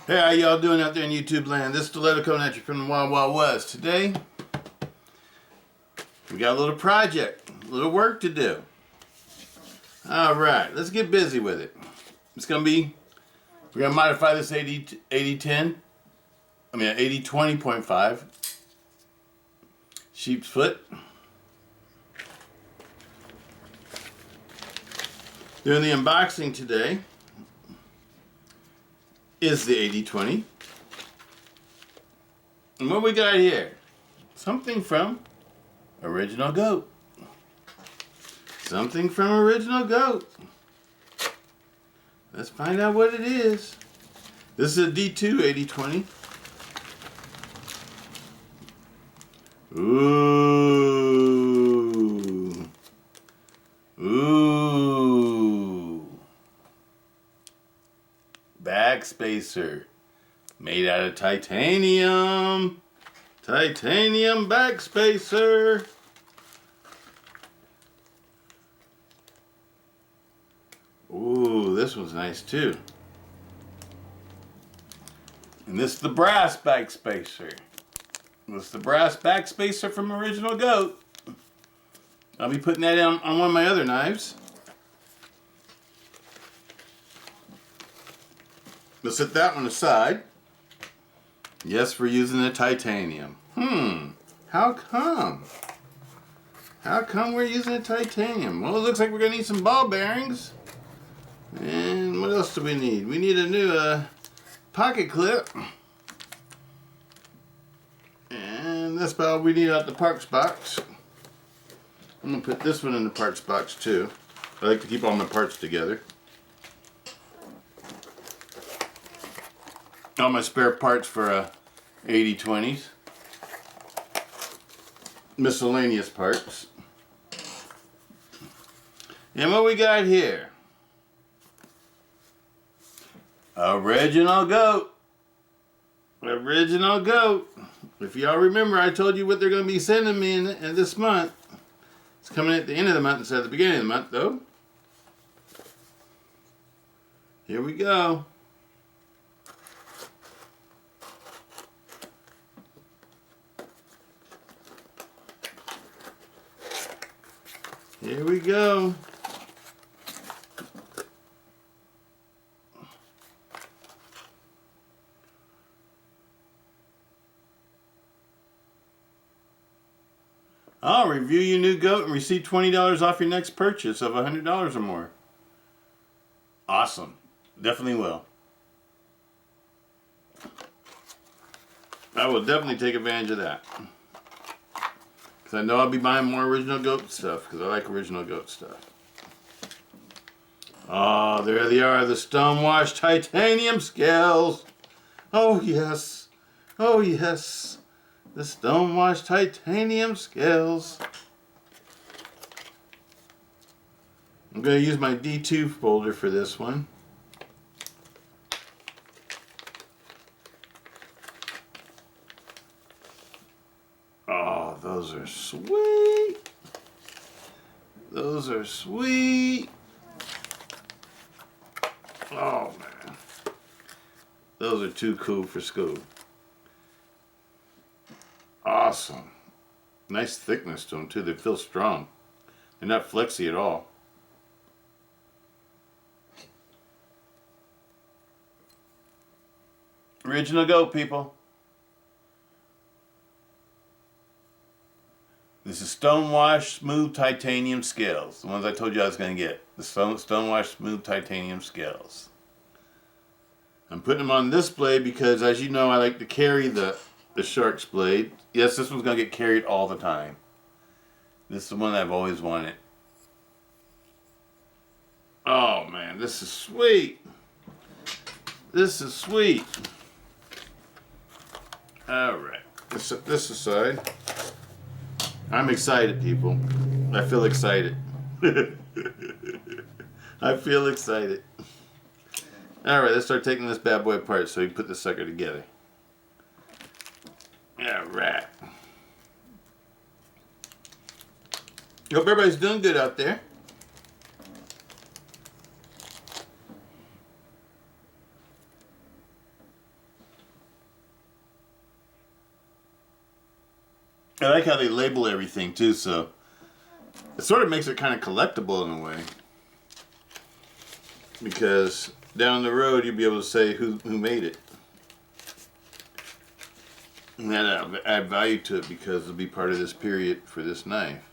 Hey, how y'all doing out there in YouTube land? This is Stiletto coming at you from the Wild Wild West. Today, we got a little project, a little work to do. Alright, let's get busy with it. It's going to be, we're going to modify this AD20.5 sheep's foot. Doing the unboxing today is the AD20. And what we got here? Something from Original Goat. Something from Original Goat. Let's find out what it is. This is a D2 AD20. Ooh. Ooh. Back spacer. Made out of titanium. Titanium back spacer. Ooh, this one's nice too. And this is the brass back spacer. This is the brass back spacer from Original Goat. I'll be putting that on one of my other knives. Let's set that one aside. Yes, we're using the titanium. How come? How come we're using the titanium? Well, it looks like we're going to need some ball bearings. And what else do we need? We need a new pocket clip. And that's about all we need out the parts box. I'm going to put this one in the parts box too. I like to keep all my parts together. All my spare parts for 80/20s. Miscellaneous parts. And what we got here? Original Goat. Original Goat. If y'all remember, I told you what they're going to be sending me in this month. It's coming at the end of the month instead of the beginning of the month, though. Here we go. Here we go. I'll review your new goat and receive $20 off your next purchase of $100 or more. Awesome. Definitely will. I will definitely take advantage of that. Because I know I'll be buying more Original Goat stuff, because I like Original Goat stuff. Oh, there they are, the Stonewashed titanium scales. Oh yes. Oh yes. The Stonewashed titanium scales. I'm going to use my D2 folder for this one. Oh, those are sweet. Those are sweet. Oh, man. Those are too cool for school. Awesome. Nice thickness to them, too. They feel strong. They're not flexy at all. Original Goat, people. This is Stonewashed Smooth Titanium Scales. The ones I told you I was going to get. The Stonewashed Smooth Titanium Scales. I'm putting them on this blade because, as you know, I like to carry the shark's blade. Yes, this one's going to get carried all the time. This is the one I've always wanted. Oh, man, this is sweet. This is sweet. Alright, let's set this aside. I'm excited, people. I feel excited. I feel excited. Alright, let's start taking this bad boy apart so we can put this sucker together. Alright. Hope everybody's doing good out there. I like how they label everything too, so it sort of makes it kind of collectible in a way. Because down the road you'll be able to say who made it. And that add value to it because it'll be part of this period for this knife.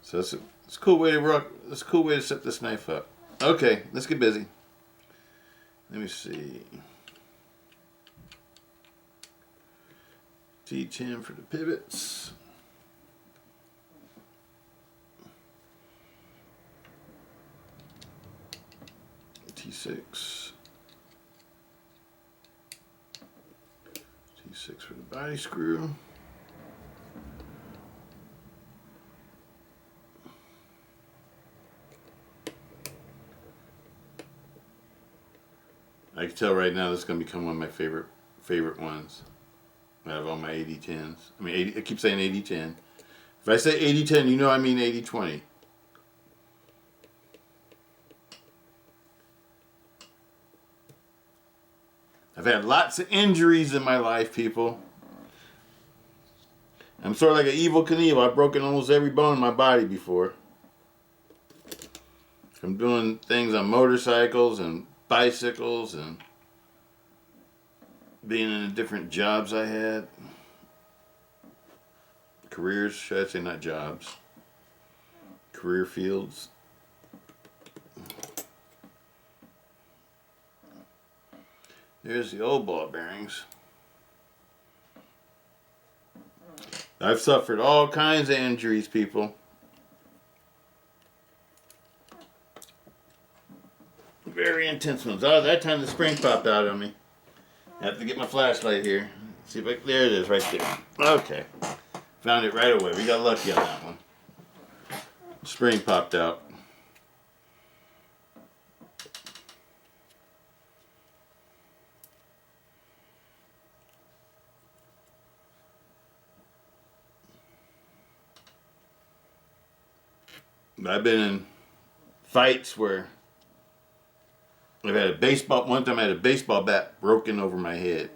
So it's a cool way to rock. It's a cool way to set this knife up. Okay, let's get busy. Let me see. T10 for the pivots. T6. T6 for the body screw. I can tell right now this is going to become one of my favorite ones out of all my AD10s. I mean, I keep saying AD10. If I say AD10, you know I mean AD20. I've had lots of injuries in my life, people. I'm sort of like an evil Knievel. I've broken almost every bone in my body before. From doing things on motorcycles and bicycles and being in the different jobs I had. Careers, should I say, not jobs. Career fields. There's the old ball bearings. I've suffered all kinds of injuries, people. Very intense ones. Oh, that time the spring popped out on me. I have to get my flashlight here. See if there it is, right there. Okay. Found it right away. We got lucky on that one. Spring popped out. I've been in fights where I've had one time I had a baseball bat broken over my head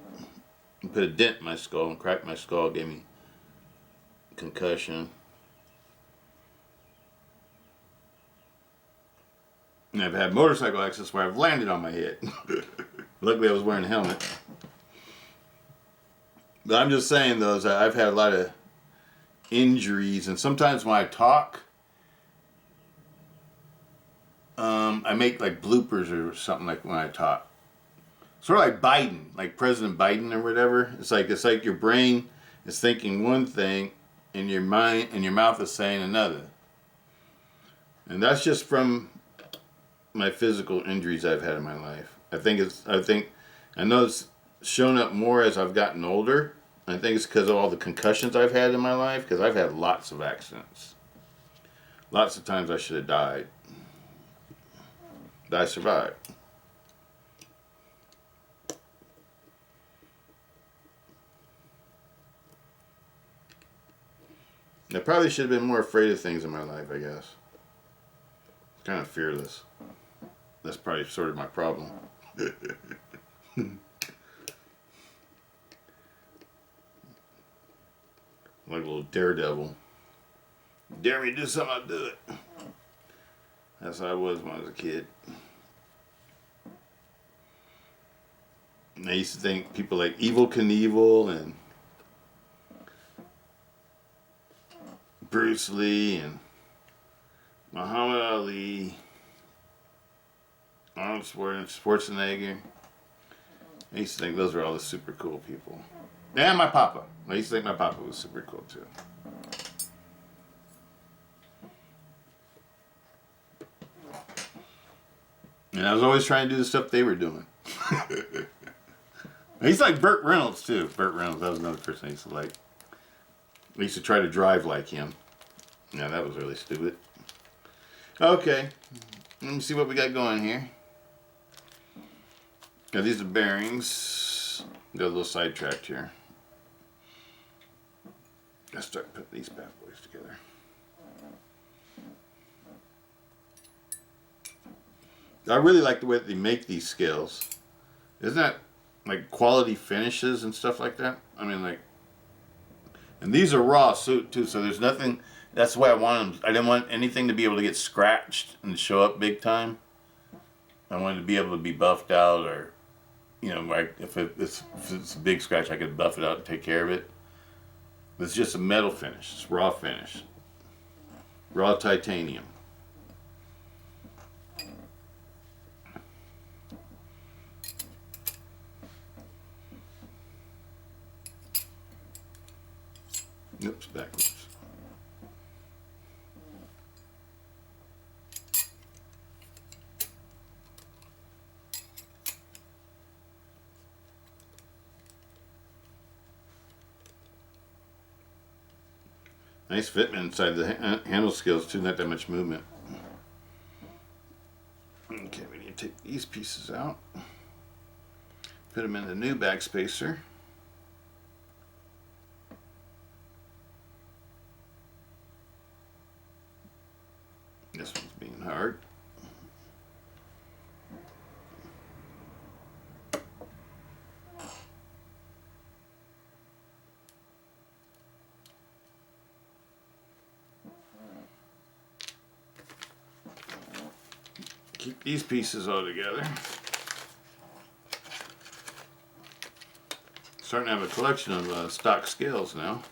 and put a dent in my skull and cracked my skull, gave me concussion. And I've had motorcycle accidents where I've landed on my head. Luckily I was wearing a helmet. But I'm just saying though, I've had a lot of injuries, and sometimes when I talk, I make like bloopers or something like when I talk. Sort of like Biden, like President Biden or whatever. It's like your brain is thinking one thing and your mind and your mouth is saying another. And that's just from my physical injuries I've had in my life. I know it's shown up more as I've gotten older. I think it's because of all the concussions I've had in my life, because I've had lots of accidents. Lots of times I should have died. But I survived. I probably should have been more afraid of things in my life, I guess. Kind of fearless. That's probably sort of my problem. Like a little daredevil. Dare me to do something, I'll do it. That's how I was when I was a kid. And I used to think people like Evel Knievel and Bruce Lee and Muhammad Ali, Arnold Schwarzenegger. I used to think those were all the super cool people. And my papa. I used to think my papa was super cool too. And I was always trying to do the stuff they were doing. He's like Burt Reynolds too. Burt Reynolds, that was another person I used to like. I used to try to drive like him. Yeah, that was really stupid. Okay, let me see what we got going here. Now these are bearings. Got a little sidetracked here. Gotta start putting these bad boys together. I really like the way that they make these scales. Isn't that like quality finishes and stuff like that? I mean, like, And these are raw suit too, so there's nothing. That's the way I want them. I didn't want anything to be able to get scratched and show up big time. I wanted to be able to be buffed out, or, you know, like if it's a big scratch, I could buff it out and take care of it. But it's just a metal finish. It's raw finish. Raw titanium. Oops, backwards. Nice fitment inside the handle scales too, not that much movement. Okay, we need to take these pieces out. Put them in the new backspacer. This one's being hard. Keep these pieces all together. Starting to have a collection of stock scales now.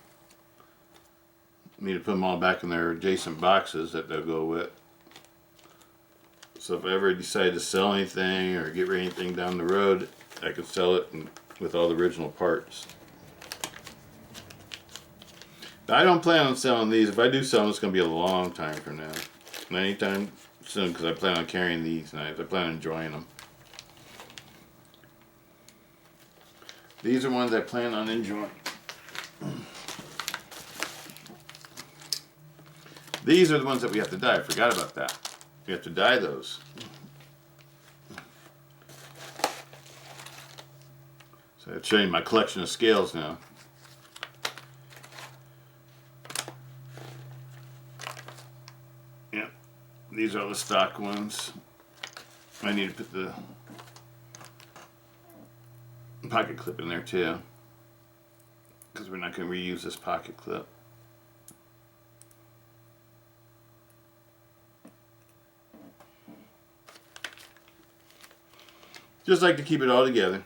I need to put them all back in their adjacent boxes that they'll go with. So if I ever decide to sell anything or get rid of anything down the road, I could sell it with all the original parts. But I don't plan on selling these. If I do sell them, it's going to be a long time from now. Not anytime soon, because I plan on carrying these knives. I plan on enjoying them. These are ones I plan on enjoying. These are the ones that we have to dye. I forgot about that. We have to dye those. So I'm showing you my collection of scales now. Yep, these are the stock ones. I need to put the pocket clip in there too, because we're not going to reuse this pocket clip. Just like to keep it all together.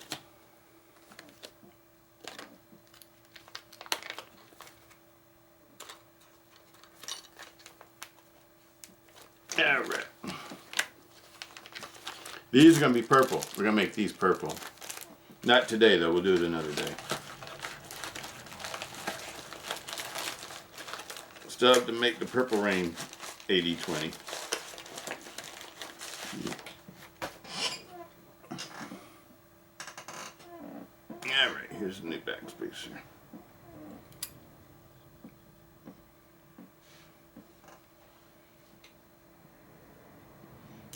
Alright. These are going to be purple. We're going to make these purple. Not today though, we'll do it another day. Still have to make the Purple Rain AD20. Alright, here's the new backspacer.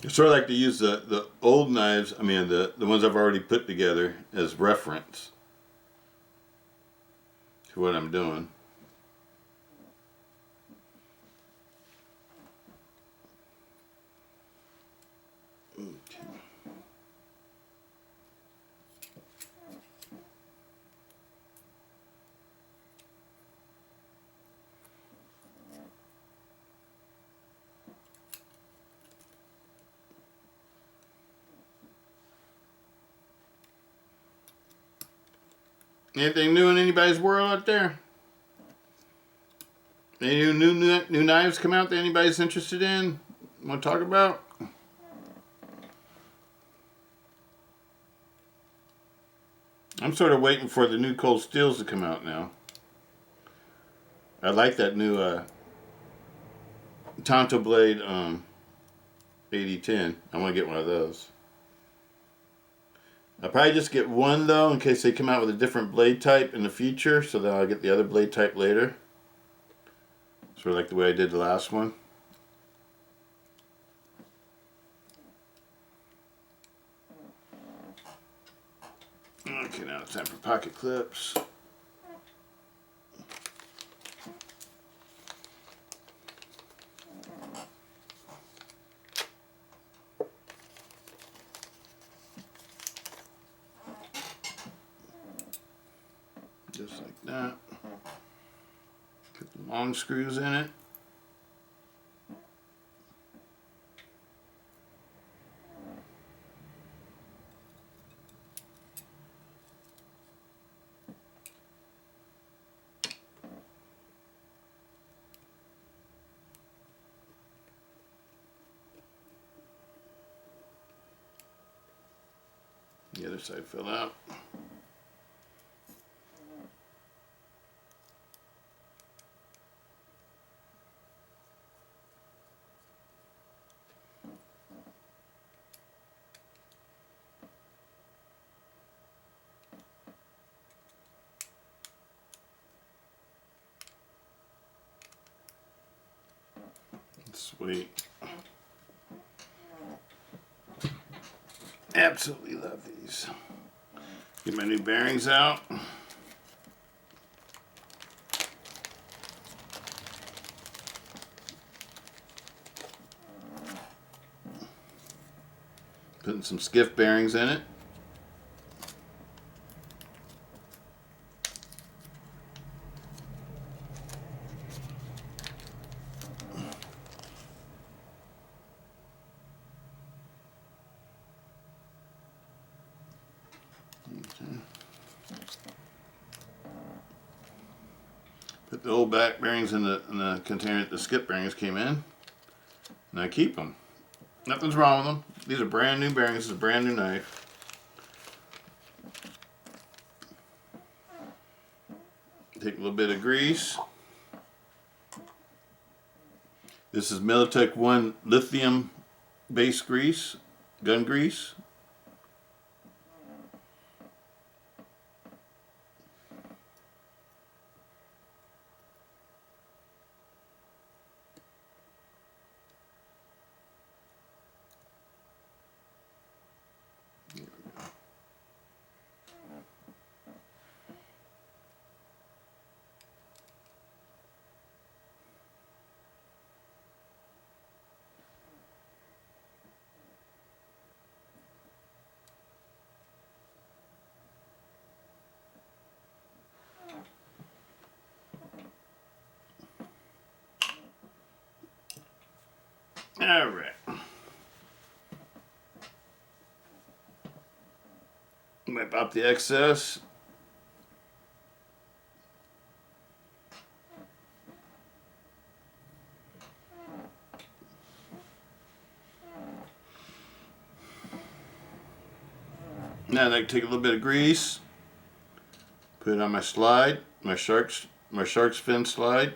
I sort of like to use the old knives, I mean the ones I've already put together, as reference to what I'm doing. Okay. Anything new in anybody's world out there? Any new knives come out that anybody's interested in? Want to talk about? I'm sort of waiting for the new cold steels to come out now. I like that new Tonto blade AD10. I want to get one of those. I'll probably just get one though, in case they come out with a different blade type in the future, so that I'll get the other blade type later. Sort of like the way I did the last one. Okay, now it's time for pocket clips. Just like that. Put the long screws in it. The other side fell out. Sweet. Absolutely love these. Get my new bearings out. Putting some skiff bearings in it. Put the old back bearings in the container that the skip bearings came in, and I keep them. Nothing's wrong with them. These are brand new bearings. This is a brand new knife. Take a little bit of grease. This is Militech 1 lithium base grease, gun grease. All right. Wipe out the excess. Now I like to take a little bit of grease, put it on my slide, my shark's fin slide.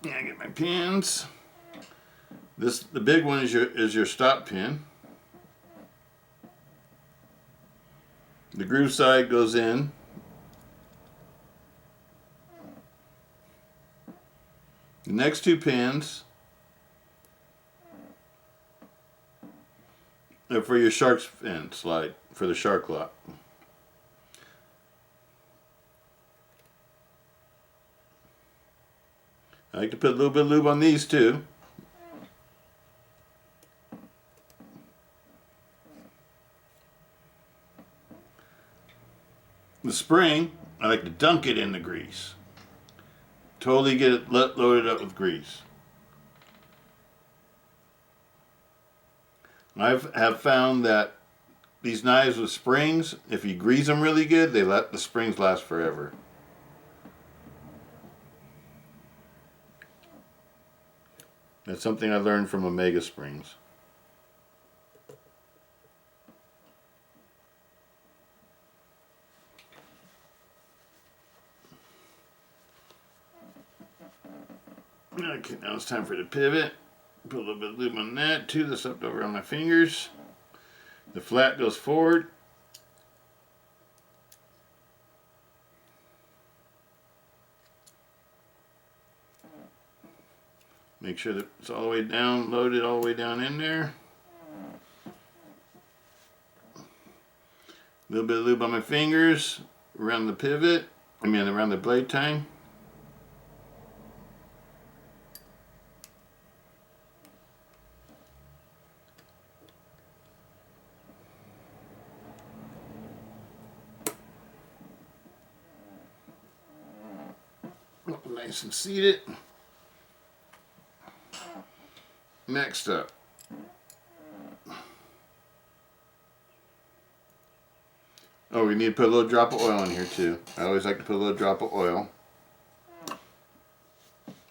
Yeah, I get my pins. The big one is your stop pin. The groove side goes in. The next two pins are for your shark's fin slide, for the shark lock. I like to put a little bit of lube on these too. The spring, I like to dunk it in the grease. Totally get it loaded up with grease. I have found that these knives with springs, if you grease them really good, they let the springs last forever. That's something I learned from Omega Springs. Okay, now it's time for the pivot. Put a little bit of lube on that too. That's left over on my fingers. The flat goes forward. Make sure that it's all the way down, loaded all the way down in there. A little bit of lube on my fingers, around the pivot, around the blade tang. Nice and seated. Next up, oh, we need to put a little drop of oil in here too. I always like to put a little drop of oil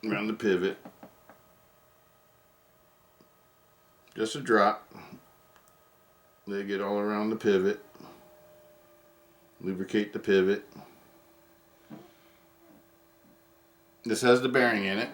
around the pivot. Just a drop. Let it get all around the pivot. Lubricate the pivot. This has the bearing in it.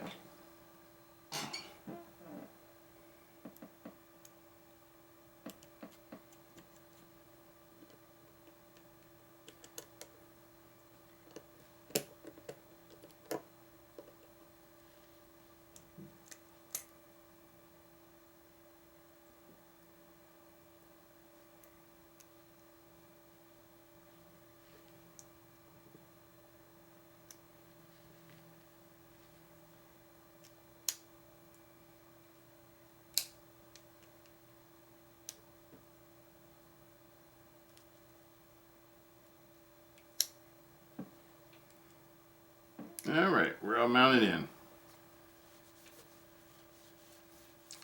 Alright, we're all mounted in.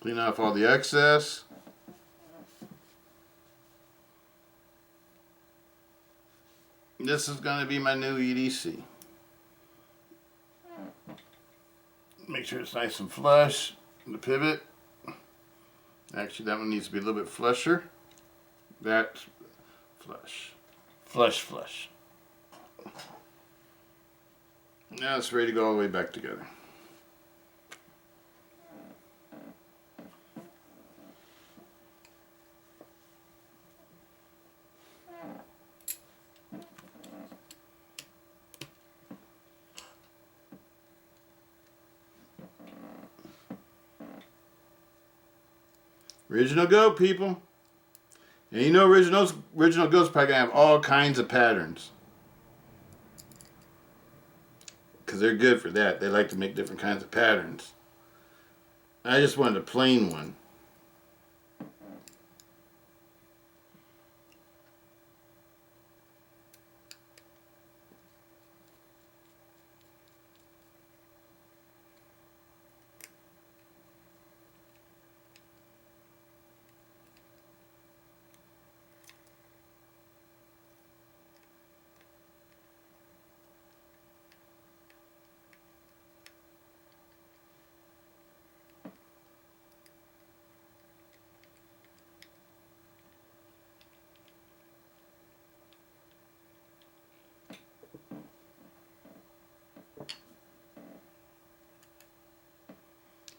Clean off all the excess. This is going to be my new EDC. Make sure it's nice and flush. The pivot. Actually, that one needs to be a little bit flusher. That's flush. Flush. Now it's ready to go all the way back together. Original goat, people. And you know original goat's probably gonna have all kinds of patterns. Because they're good for that. They like to make different kinds of patterns. I just wanted a plain one.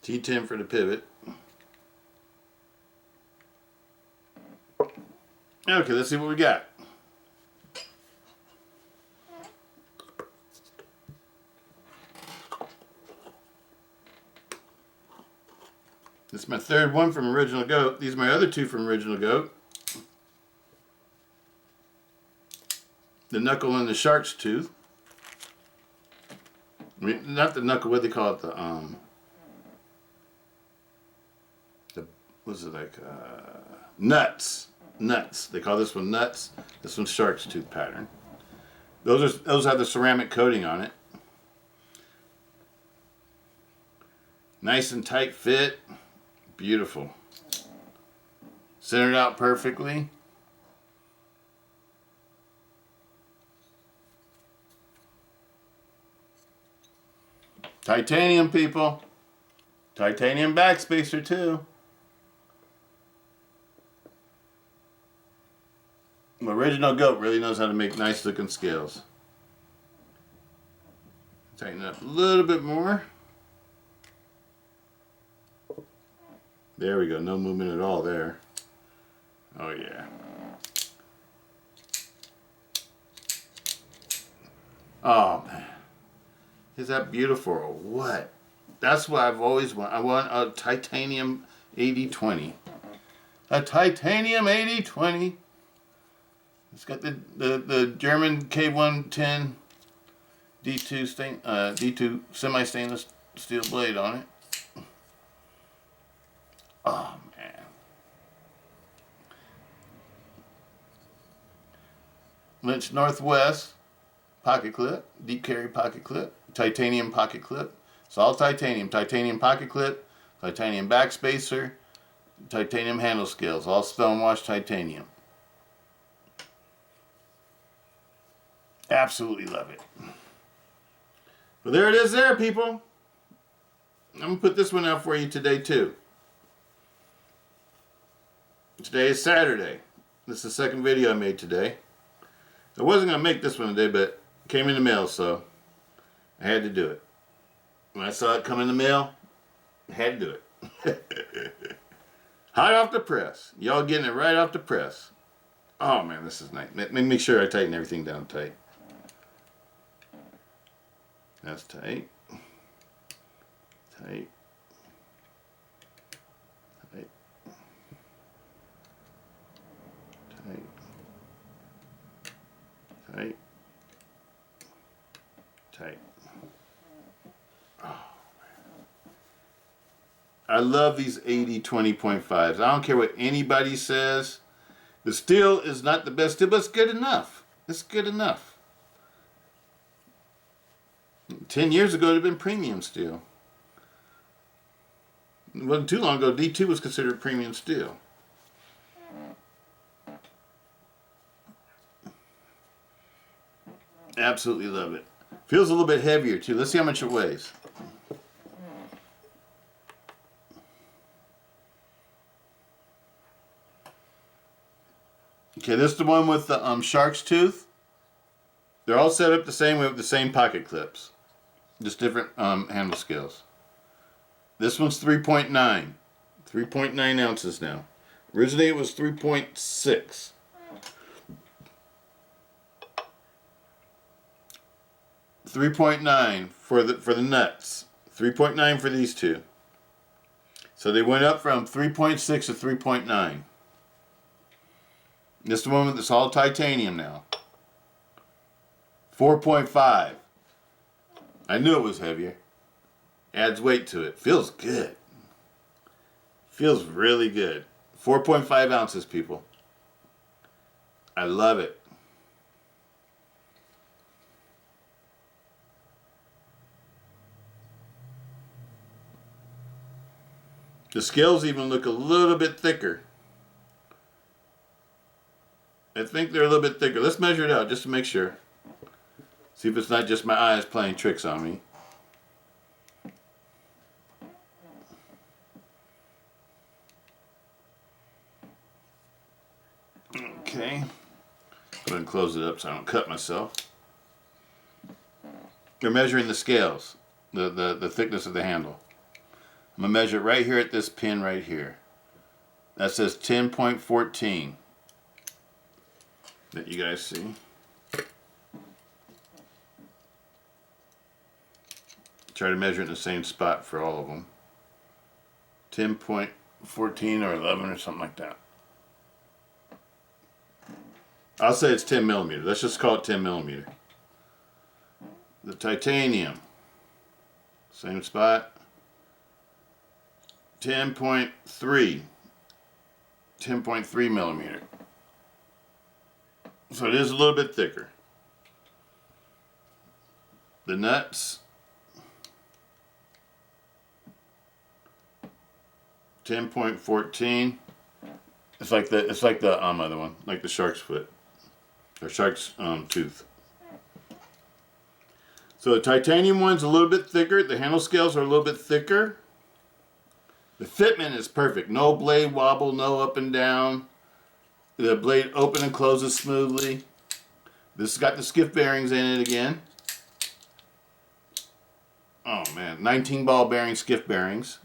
T10 for the pivot. Okay, let's see what we got. This is my third one from Original Goat. These are my other two from Original Goat. The knuckle and the shark's tooth. I mean, not the knuckle, what do they call it? What's it like? Nuts. Nuts. They call this one nuts. This one's shark's tooth pattern. Those have the ceramic coating on it. Nice and tight fit. Beautiful. Centered out perfectly. Titanium, people. Titanium backspacer too. Original Goat really knows how to make nice looking scales. Tighten it up a little bit more. There we go, no movement at all there. Oh yeah. Oh man. Is that beautiful or what? That's what I've always wanted. I want a titanium AD20. A titanium AD20. It's got the German K110 D2 semi-stainless steel blade on it. Oh man. Lynch Northwest pocket clip, deep carry pocket clip, titanium pocket clip. It's all titanium. Titanium pocket clip, titanium backspacer, titanium handle scales, all Stonewashed titanium. Absolutely love it. Well, there it is there, people. I'm going to put this one out for you today, too. Today is Saturday. This is the second video I made today. I wasn't going to make this one today, but it came in the mail, so I had to do it. When I saw it come in the mail, I had to do it. Hot off the press. Y'all getting it right off the press. Oh, man, this is nice. Let me make sure I tighten everything down tight. That's tight. Tight. Tight. Tight. Tight. Tight. Oh, man. I love these AD20.5s. I don't care what anybody says. The steel is not the best steel, but it's good enough. It's good enough. 10 years ago, it would have been premium steel. It wasn't too long ago, D2 was considered premium steel. Absolutely love it. Feels a little bit heavier, too. Let's see how much it weighs. Okay, this is the one with the shark's tooth. They're all set up the same way with the same pocket clips. Just different handle scales. This one's 3.9. 3.9 ounces now. Originally it was 3.6. 3.9 for the nuts. 3.9 for these two. So they went up from 3.6 to 3.9. This is the one that's all titanium now. 4.5. I knew it was heavier. Adds weight to it. Feels good. Feels really good. 4.5 ounces, people. I love it. The scales even look a little bit thicker. I think they're a little bit thicker. Let's measure it out just to make sure. See if it's not just my eyes playing tricks on me. Okay. Go ahead and close it up so I don't cut myself. You're measuring the scales, the thickness of the handle. I'm going to measure it right here at this pin right here. That says 10.14. That you guys see. Try to measure it in the same spot for all of them. 10.14 or 11 or something like that. I'll say it's 10 millimeter. Let's just call it 10 millimeter. The titanium, same spot. 10.3. 10.3 millimeter. So it is a little bit thicker. The nuts, 10.14. It's like the other one, like the shark's foot or shark's tooth. So the titanium one's a little bit thicker. The handle scales are a little bit thicker. The fitment is perfect. No blade wobble, no up and down. The blade open and closes smoothly. This has got the skiff bearings in it again. Oh man, 19 ball bearing skiff bearings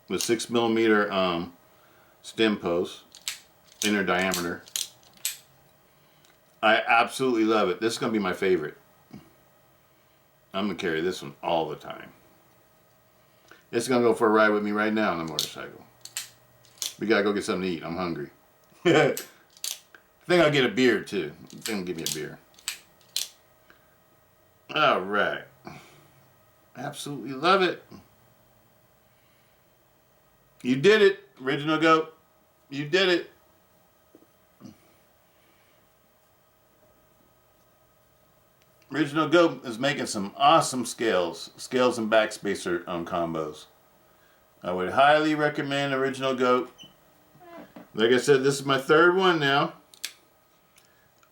with 6 millimeter stem posts, inner diameter. I absolutely love it. This is going to be my favorite. I'm going to carry this one all the time. It's going to go for a ride with me right now on the motorcycle. We got to go get something to eat. I'm hungry. If think I'll get a beer too. I think I'll give me a beer. All right. Absolutely love it. You did it, Original Goat. You did it. Original Goat is making some awesome scales and backspacer combos. I would highly recommend Original Goat. Like I said, this is my third one now.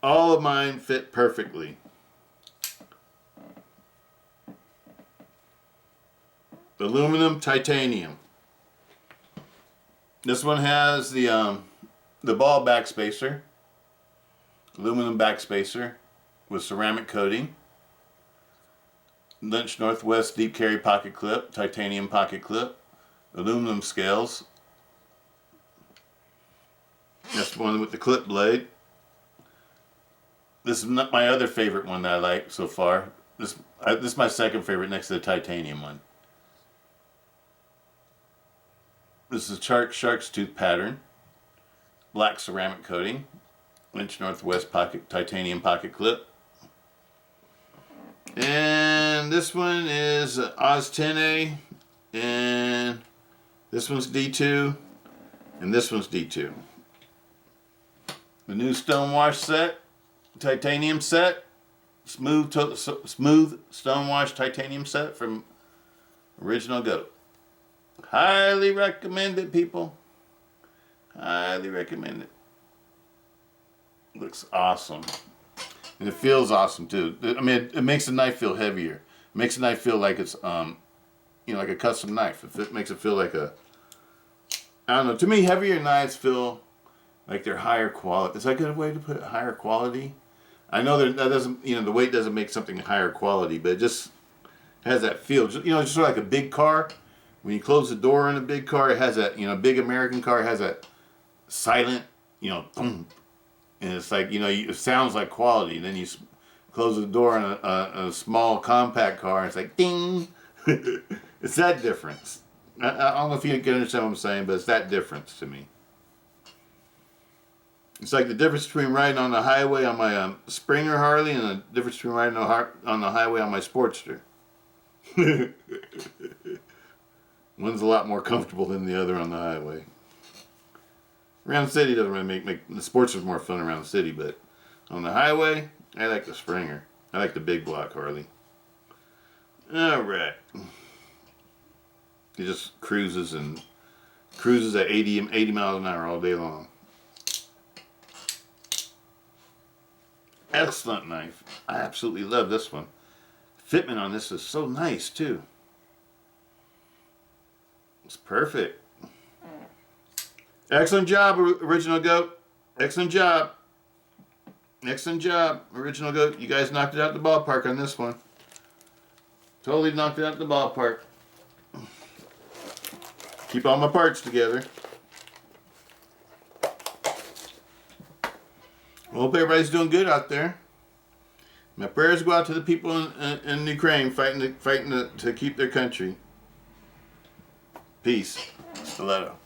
All of mine fit perfectly. Aluminum, titanium. This one has the ball backspacer, aluminum backspacer with ceramic coating. Lynch Northwest deep carry pocket clip, titanium pocket clip, aluminum scales. That's the one with the clip blade. This is not my other favorite one that I like so far. This is my second favorite next to the titanium one. This is shark's tooth pattern, black ceramic coating, Lynch Northwest titanium pocket clip. And this one is Oz 10A, and this one's D2, and this one's D2. The new Stonewashed set, titanium set, smooth Stonewashed titanium set from Original Goat. Highly recommend it, people. Highly recommend it. Looks awesome. And it feels awesome too. I mean, it makes the knife feel heavier. It makes the knife feel like it's like a custom knife. It makes it feel like a, I don't know. To me, heavier knives feel like they're higher quality. Is that a good way to put it? Higher quality? I know that doesn't, the weight doesn't make something higher quality, but it just has that feel. Just sort of like a big car. When you close the door in a big car, it has that, big American car has that silent, boom. And it's like, it sounds like quality. And then you close the door on a small compact car, and it's like, ding. It's that difference. I don't know if you can understand what I'm saying, but it's that difference to me. It's like the difference between riding on the highway on my Springer Harley and the difference between riding on the highway on my Sportster. One's a lot more comfortable than the other on the highway. Around the city doesn't really make the Sportster's more fun around the city, but on the highway, I like the Springer. I like the big block Harley. All right. It just cruises at 80 miles an hour all day long. Excellent knife. I absolutely love this one. Fitment on this is so nice too. It's perfect. Excellent job, Original Goat. Excellent job. Excellent job, Original Goat. You guys knocked it out the ballpark on this one. Totally knocked it out the ballpark. Keep all my parts together. Well, hope everybody's doing good out there. My prayers go out to the people in Ukraine fighting to keep their country. Peace. Stiletto.